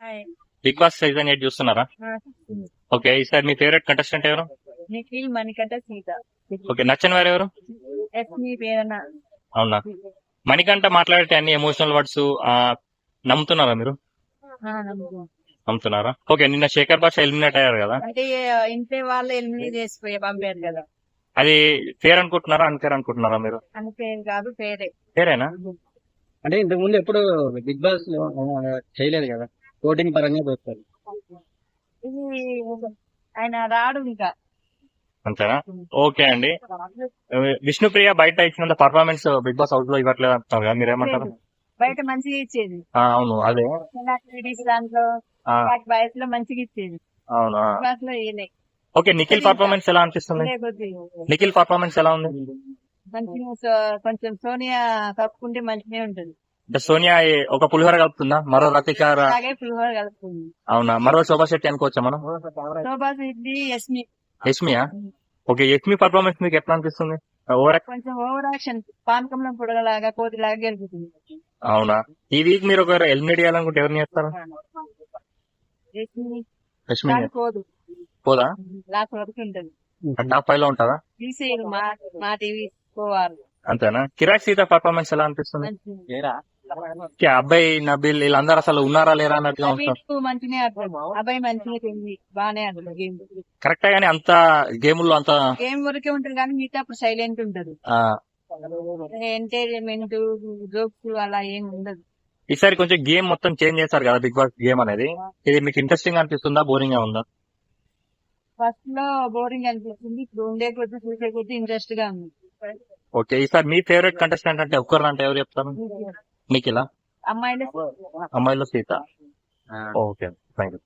Hi. Big boss season 8 చూస్తున్నారా? Okay, ఈసారి మీ favourite contestant ఎవరు? నిఖిల్, మణికంఠ, సీత. ఓకే, నచ్చని వారు ఎవరు? ఎస్మి పేరన. అవునా, మణికంఠ మాట్లాడే అన్ని ఎమోషనల్ వర్డ్స్ నమ్ముతున్నారా మీరు? నమ్ముతున్నారా? ఓకే, నిన్న శేఖర్ భాష ఎలిమినేట్ అయ్యారు కదా, అంటే ఇంట్లో వాళ్ళు ఎలిమినేట్ చేసిపోయి పంపారు కదా. అది ఫేర్ అనుకుంటున్నారా అన్ఫేర్ అనుకుంటున్నారా మీరు? అని పేరు కాదు, పేరే. ఫేరేనా? అంటే ఇంతకు ముందు ఎప్పుడు బిగ్ బాస్ లో చేయలేదు కదా, ఓటింగ్ పరంగా చూస్తారు. ఇది ఆయన రాడు ఇంకా. అంతేనా? ఓకే అండి. విష్ణుప్రియ బయట ఇచ్చినంత పర్ఫార్మెన్స్ బిగ్ బాస్ హౌస్ లో ఇవ్వట్లేదు అంటున్నారు కదా, మీరేమంటారు? బయట మంచిగా ఇచ్చేది. అవును, అదే. యాక్టివిటీస్ దాంట్లో వయసులో మంచిగా ఇచ్చేది. అవునా? క్లాస్ లో ఇయలే. ఓకే, నిఖిల్ పర్ఫార్మెన్స్ ఎలా అనిపిస్తుంది? నిఖిల్ పర్ఫార్మెన్స్ ఎలా ఉంది? మంచిగా కొంచెం సోనియా కప్పుకుంటే మంచిగా ఉంటుంది. అంటే సోనియా ఒక పులిహోర కలుపుతుందా, మరో రతికార? అలాగే పులిహోర కలుపుతుంది. అవునా, మరో శోభా శెట్టి అనుకోవచ్చా మనం? శోభా శెట్టి, యస్మి. యష్మియా? ఓకే, యష్మి పర్ఫార్మెన్స్ మీకు ఎట్లా అనిపిస్తుంది? కొంచెం ఓవర్ యాక్షన్, పానకంలో పొడగలాగా కోతిలాగా గెలుపుతుంది. అవునా, ఈ వీక్ మీరు ఒకరు ఎలిమినేట్ చేయాలనుకుంటే ఎవరిని చేస్తారు? యష్మి పోదు, పోదా? లాస్ట్ వరకు ఉంటుంది. టాప్ 5 లో ఉంటుందా? తీసేయరు మా టీవీ పోవాలి. అంతేనా? కిరాక్ సీత పర్ఫార్మెన్స్ ఎలా అనిపిస్తుంది? మంచిగా. ఓకే, అబ్బాయి నబీల్ వీళ్ళందరూ అసలు ఉన్నారా లేరా అన్నట్టుగా ఉంటారు. అబ్బాయి మంచిగా ఆడుతుంది, అబ్బాయి మంచిగా తింది, బాగానే ఆడుతుంది గేమ్. కరెక్టే గానీ అంత గేముల్లో అంత గేమ్ వరకే ఉంటుంది కానీ మిగతా అప్పుడు సైలెంట్ ఉంటది. ఎంటర్టైన్మెంట్, జోక్స్ అలా ఏం ఉండదు. ఈసారి కొంచెం గేమ్ మొత్తం చేంజ్ చేశారు కదా బిగ్ బాస్ గేమ్ అనేది. ఇది మీకు ఇంట్రెస్టింగ్ అనిపిస్తుందా, బోరింగ్ గా ఉందా? ఫస్ట్ లో బోరింగ్ అనిపిస్తుంది, ఇప్పుడు ఉండే కొద్ది చూసే కొద్ది ఇంట్రెస్ట్ గా ఉంది. ఓకే, ఈసారి మీ ఫేవరెట్ కంటెస్టెంట్ అంటే ఒక్కరు అంటే ఎవరు చెప్తారు? నిఖిలా? అమ్మాయిలు అమ్మాయిలో సీత. Okay, thank you.